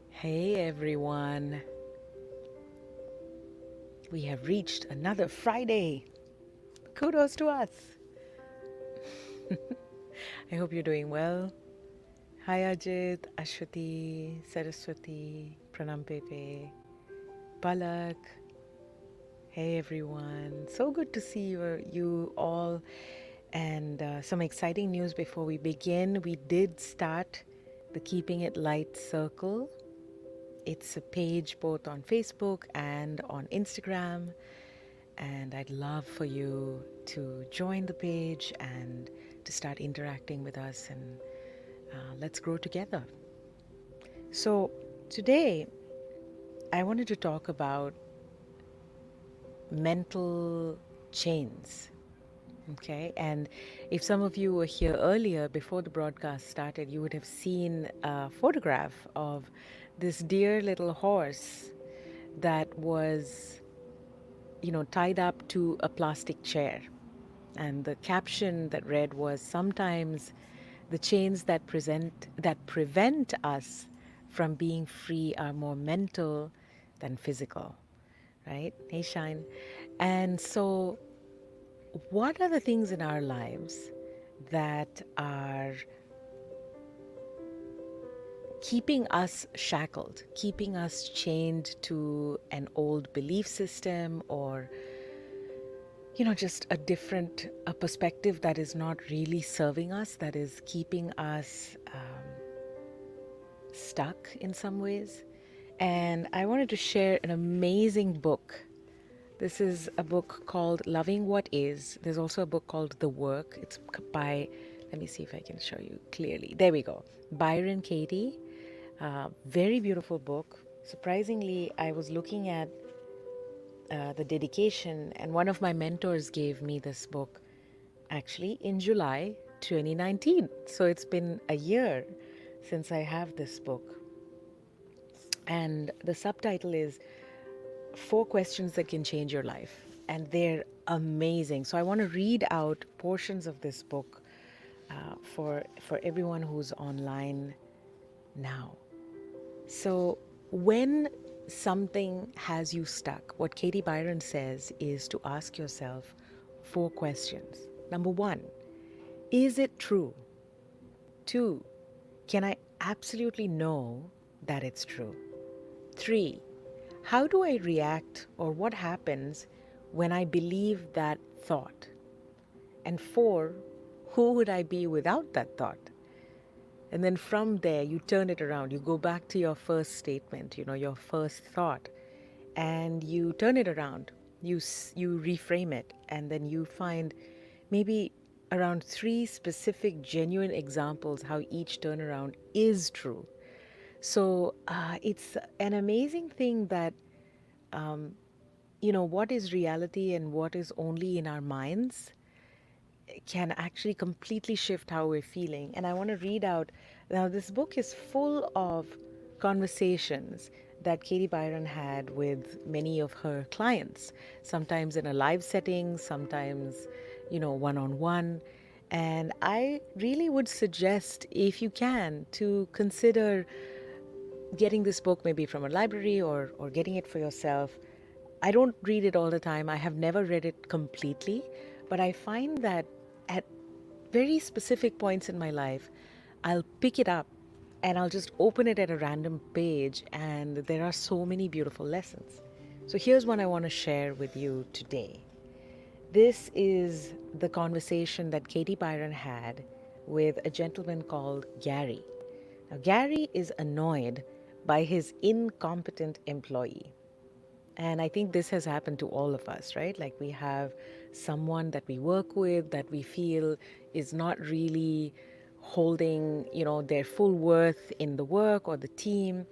Hey everyone, we have reached another Friday. Kudos to us. I hope you're doing well. Hi Ajit, Ashwati, Saraswati, Pranam Pepe, Palak. Hey everyone, so good to see you all. And some exciting news before we begin. We did start the Keeping It Light Circle. It's a page both on Facebook and on Instagram. And I'd love for you to join the page and to start interacting with us, and let's grow together. So, today I wanted to talk about mental chains. Okay, and if some of you were here earlier before the broadcast started, you would have seen a photograph of this dear little horse that was, tied up to a plastic chair. And the caption that read was, sometimes the chains that prevent us from being free are more mental than physical. Right? Hey Shine. And so what are the things in our lives that are keeping us shackled, keeping us chained to an old belief system, or just a perspective that is not really serving us, that is keeping us stuck in some ways. And I wanted to share an amazing book. This is a book called Loving What Is. There's also a book called The Work. It's by, let me see if I can show you clearly. There we go. Byron Katie. Very beautiful book. Surprisingly, I was looking at the dedication, and one of my mentors gave me this book actually in July 2019. So it's been a year since I have this book. And the subtitle is Four Questions That Can Change Your Life. And they're amazing. So I want to read out portions of this book for everyone who's online now. So when something has you stuck, what Katie Byron says is to ask yourself four questions. Number one, is it true? Two, can I absolutely know that it's true? Three, how do I react, or what happens when I believe that thought? And four, who would I be without that thought? And then from there, you turn it around. You go back to your first statement, your first thought, and you turn it around. You reframe it, and then you find maybe around three specific, genuine examples how each turnaround is true. So it's an amazing thing that what is reality and what is only in our minds can actually completely shift how we're feeling. And I want to read out now, this book is full of conversations that Katie Byron had with many of her clients, sometimes in a live setting, sometimes, one on one. And I really would suggest, if you can, to consider getting this book maybe from a library, or getting it for yourself. I don't read it all the time. I have never read it completely, but I find that at very specific points in my life, I'll pick it up and I'll just open it at a random page, and there are so many beautiful lessons. So here's one I want to share with you today. This is the conversation that Katie Byron had with a gentleman called Gary. Now, Gary is annoyed by his incompetent employee. And I think this has happened to all of us, right? Like, we have someone that we work with that we feel is not really holding, their full worth in the work or the team.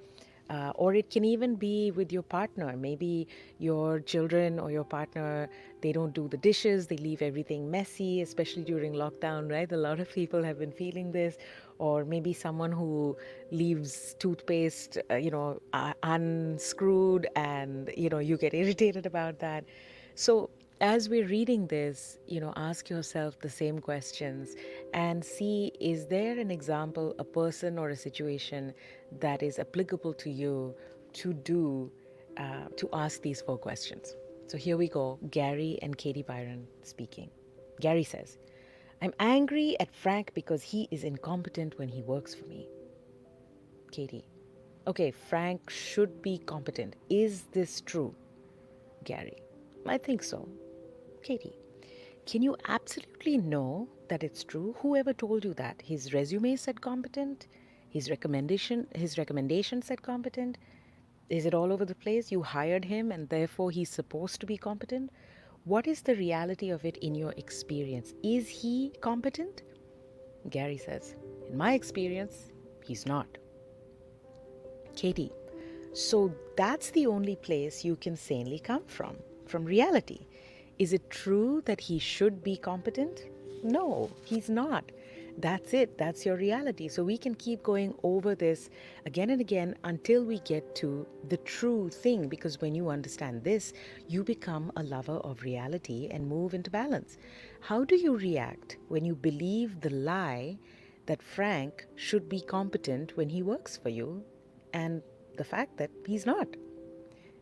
Or it can even be with your partner. Maybe your children or your partner, they don't do the dishes, they leave everything messy, especially during lockdown, right? A lot of people have been feeling this. Or maybe someone who leaves toothpaste, unscrewed, and, you get irritated about that. So as we're reading this, ask yourself the same questions and see, is there an example, a person or a situation that is applicable to you to do, to ask these four questions. So here we go. Gary and Katie Byron speaking. Gary says, I'm angry at Frank because he is incompetent when he works for me. Katie, okay, Frank should be competent. Is this true? Gary, I think so. Katie, can you absolutely know that it's true? Whoever told you that? His resume said competent? His recommendation said competent? Is it all over the place? You hired him and therefore he's supposed to be competent? What is the reality of it in your experience? Is he competent? Gary says, in my experience, he's not. Katie, so that's the only place you can sanely come from reality. Is it true that he should be competent? No, he's not. That's it. That's your reality. So we can keep going over this again and again until we get to the true thing, because when you understand this, you become a lover of reality and move into balance. How do you react when you believe the lie that Frank should be competent when he works for you and the fact that he's not?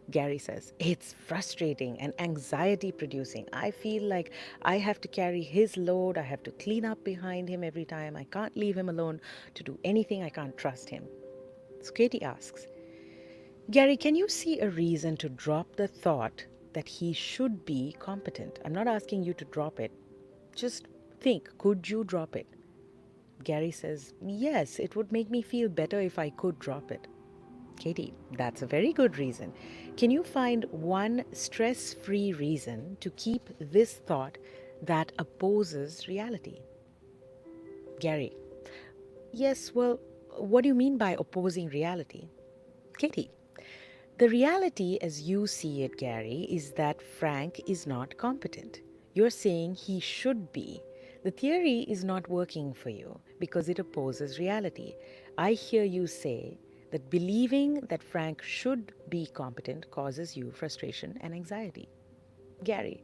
Gary says, it's frustrating and anxiety producing. I feel like I have to carry his load. I have to clean up behind him every time. I can't leave him alone to do anything. I can't trust him. So Katie asks, Gary, can you see a reason to drop the thought that he should be competent? I'm not asking you to drop it. Just think, could you drop it? Gary says, yes, it would make me feel better if I could drop it. Katie, that's a very good reason. Can you find one stress-free reason to keep this thought that opposes reality? Gary, yes, well, what do you mean by opposing reality? Katie, the reality as you see it, Gary, is that Frank is not competent. You're saying he should be. The theory is not working for you because it opposes reality. I hear you say that believing that Frank should be competent causes you frustration and anxiety. Gary,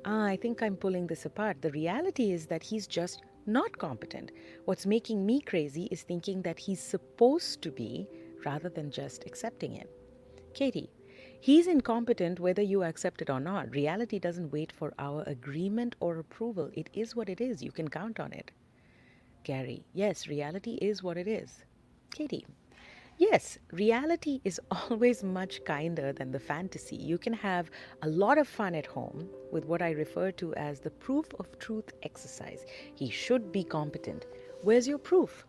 I think I'm pulling this apart. The reality is that he's just not competent. What's making me crazy is thinking that he's supposed to be rather than just accepting it. Katie, he's incompetent whether you accept it or not. Reality doesn't wait for our agreement or approval. It is what it is. You can count on it. Gary, yes, reality is what it is. Katie, yes, reality is always much kinder than the fantasy. You can have a lot of fun at home with what I refer to as the proof of truth exercise. He should be competent. Where's your proof?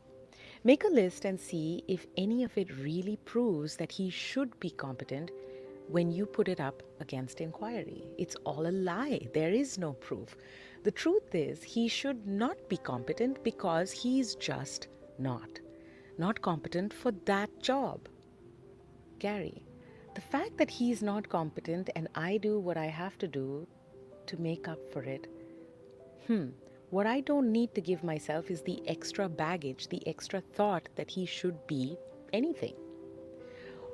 Make a list and see if any of it really proves that he should be competent when you put it up against inquiry. It's all a lie. There is no proof. The truth is he should not be competent because he's just not competent for that job. Gary, the fact that he's not competent and I do what I have to do to make up for it, what I don't need to give myself is the extra baggage, the extra thought that he should be anything.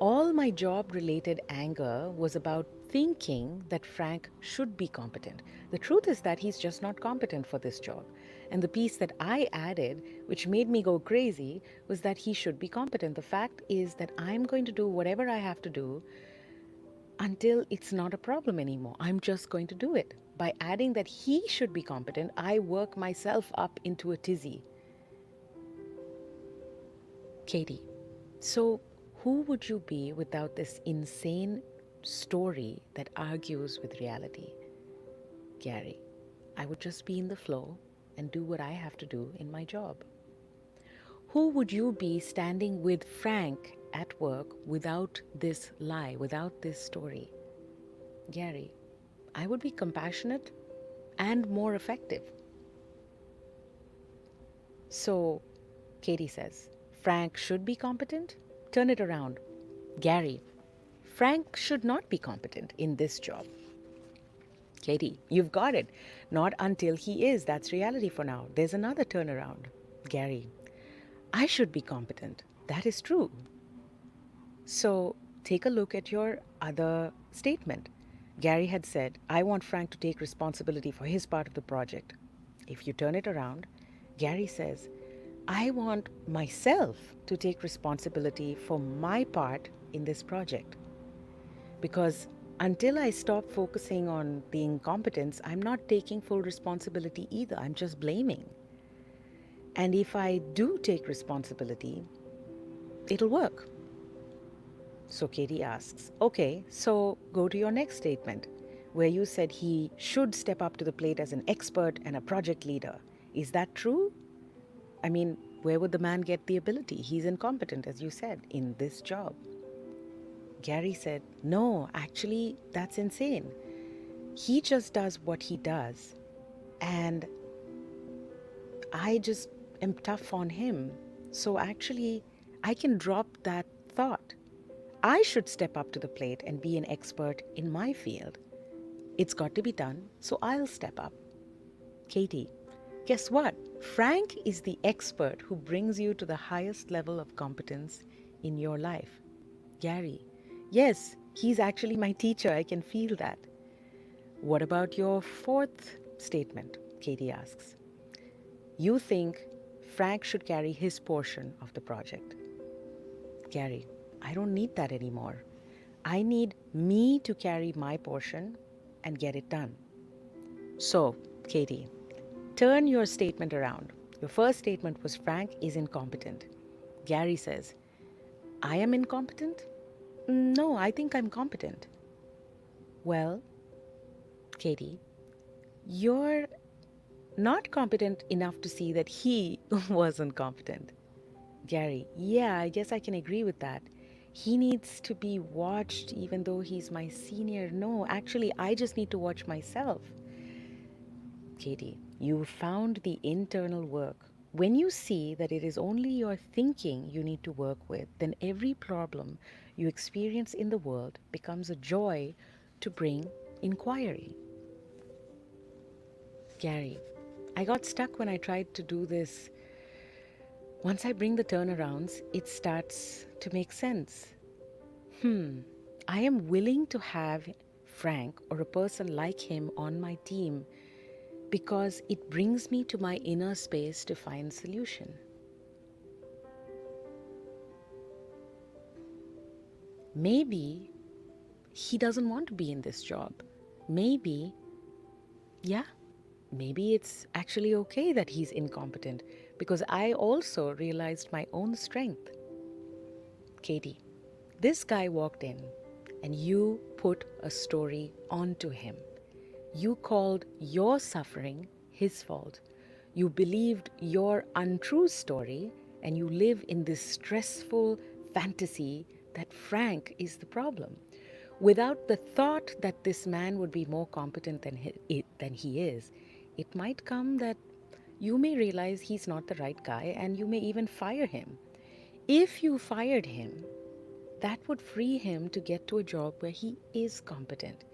All my job-related anger was about thinking that Frank should be competent. The truth is that he's just not competent for this job. And the piece that I added, which made me go crazy, was that he should be competent. The fact is that I'm going to do whatever I have to do until it's not a problem anymore. I'm just going to do it. By adding that he should be competent, I work myself up into a tizzy. Katie, so who would you be without this insane story that argues with reality? Gary, I would just be in the flow and do what I have to do in my job. Who would you be standing with Frank at work without this lie, without this story? Gary, I would be compassionate and more effective. So, Katie says, Frank should be competent? Turn it around. Gary, Frank should not be competent in this job. Katie, you've got it. Not until he is. That's reality for now. There's another turnaround. Gary, I should be competent. That is true. So take a look at your other statement. Gary had said, I want Frank to take responsibility for his part of the project. If you turn it around, Gary says, I want myself to take responsibility for my part in this project. Because until I stop focusing on the incompetence, I'm not taking full responsibility either. I'm just blaming. And if I do take responsibility, it'll work. So Katie asks, okay, so go to your next statement, where you said he should step up to the plate as an expert and a project leader. Is that true? I mean, where would the man get the ability? He's incompetent, as you said, in this job. Gary said, no, actually, that's insane. He just does what he does. And I just am tough on him. So actually, I can drop that thought. I should step up to the plate and be an expert in my field. It's got to be done, so I'll step up. Katie, guess what? Frank is the expert who brings you to the highest level of competence in your life. Gary, yes, he's actually my teacher. I can feel that. What about your fourth statement? Katie asks. You think Frank should carry his portion of the project. Gary, I don't need that anymore. I need me to carry my portion and get it done. So, Katie, turn your statement around. Your first statement was Frank is incompetent. Gary says, I am incompetent? No, I think I'm competent. Well, Katie, you're not competent enough to see that he wasn't competent. Gary, yeah, I guess I can agree with that. He needs to be watched even though he's my senior. No, actually, I just need to watch myself. Katie, you found the internal work. When you see that it is only your thinking you need to work with, then every problem you experience in the world becomes a joy to bring inquiry. Gary, I got stuck when I tried to do this. Once I bring the turnarounds, it starts to make sense. I am willing to have Frank or a person like him on my team because it brings me to my inner space to find solution. Maybe he doesn't want to be in this job. Maybe, yeah, maybe it's actually okay that he's incompetent because I also realized my own strength. Katie, this guy walked in and you put a story onto him. You called your suffering his fault. You believed your untrue story and you live in this stressful fantasy that Frank is the problem. Without the thought that this man would be more competent than he is, it might come that you may realize he's not the right guy and you may even fire him. If you fired him, that would free him to get to a job where he is competent.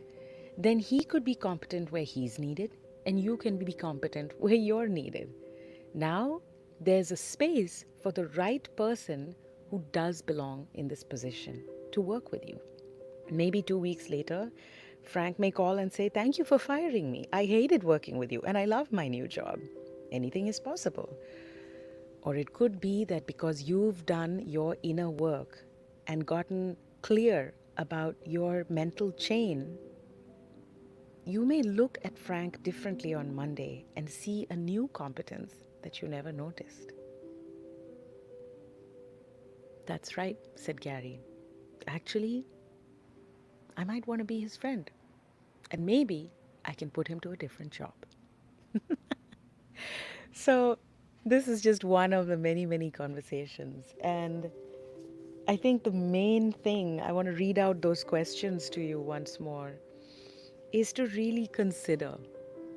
Then he could be competent where he's needed, and you can be competent where you're needed. Now, there's a space for the right person who does belong in this position to work with you. Maybe 2 weeks later, Frank may call and say, thank you for firing me. I hated working with you, and I love my new job. Anything is possible. Or it could be that because you've done your inner work and gotten clear about your mental chain, you may look at Frank differently on Monday and see a new competence that you never noticed. That's right, said Gary. Actually, I might want to be his friend. And maybe I can put him to a different job. So this is just one of the many, many conversations. And I think the main thing, I want to read out those questions to you once more, is to really consider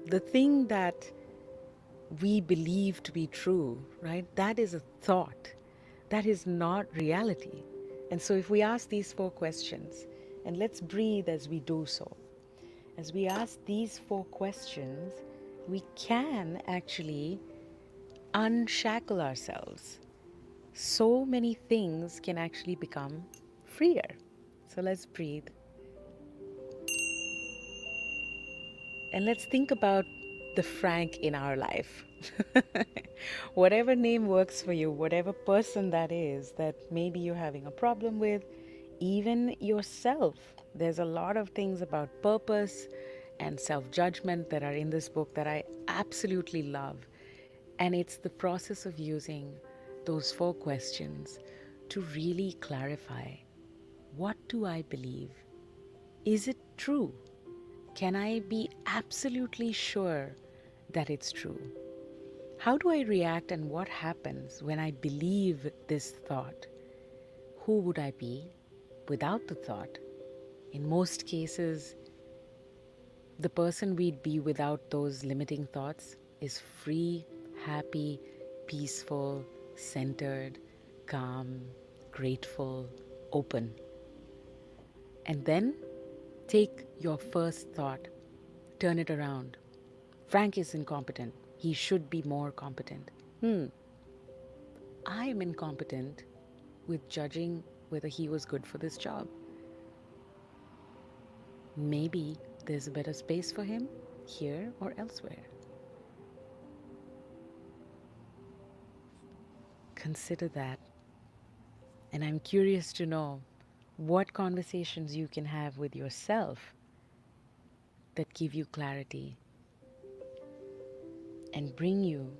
the thing that we believe to be true, right? That is a thought. That is not reality. And so if we ask these 4 questions, and let's breathe as we do so. As we ask these 4 questions, we can actually unshackle ourselves. So many things can actually become freer. So let's breathe. And let's think about the Frank in our life. Whatever name works for you, whatever person that is that maybe you're having a problem with, even yourself. There's a lot of things about purpose and self judgment that are in this book that I absolutely love. And it's the process of using those 4 questions to really clarify, what do I believe? Is it true? Can I be absolutely sure that it's true? How do I react and what happens when I believe this thought? Who would I be without the thought? In most cases, the person we'd be without those limiting thoughts is free, happy, peaceful, centered, calm, grateful, open. And then take your first thought, turn it around. Frank is incompetent. He should be more competent. I am incompetent with judging whether he was good for this job. Maybe there's a better space for him here or elsewhere. Consider that. And I'm curious to know what conversations you can have with yourself that give you clarity and bring you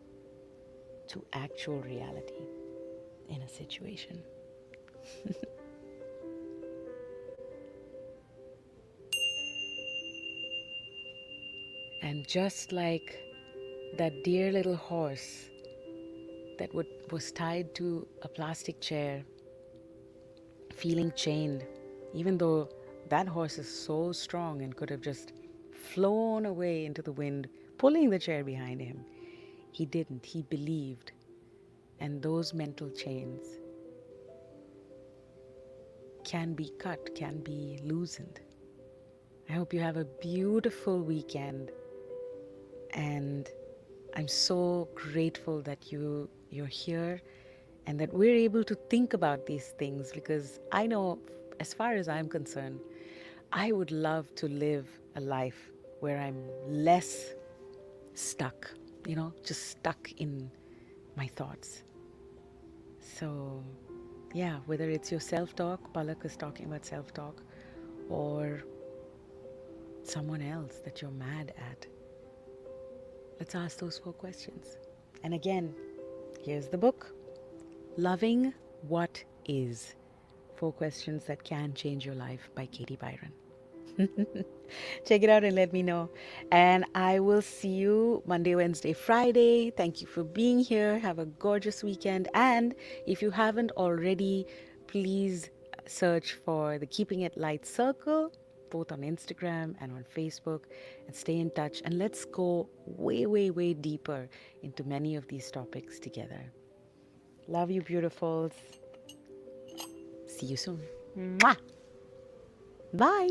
to actual reality in a situation. And just like that dear little horse that was tied to a plastic chair, feeling chained, even though that horse is so strong and could have just flown away into the wind, pulling the chair behind him, he didn't. He believed. And those mental chains can be cut, can be loosened. I hope you have a beautiful weekend. And I'm so grateful that you're here and that we're able to think about these things, because I know, as far as I'm concerned, I would love to live a life where I'm less stuck, just stuck in my thoughts. So, yeah, whether it's your self-talk, Palak is talking about self-talk, or someone else that you're mad at, let's ask those 4 questions. And again, here's the book, Loving What Is. 4 Questions That Can Change Your Life by Katie Byron. Check it out and let me know. And I will see you Monday, Wednesday, Friday. Thank you for being here. Have a gorgeous weekend. And if you haven't already, please search for the Keeping It Light Circle, both on Instagram and on Facebook, and stay in touch. And let's go way, way, way deeper into many of these topics together. Love you, beautifuls. See you soon. Mwah! Bye.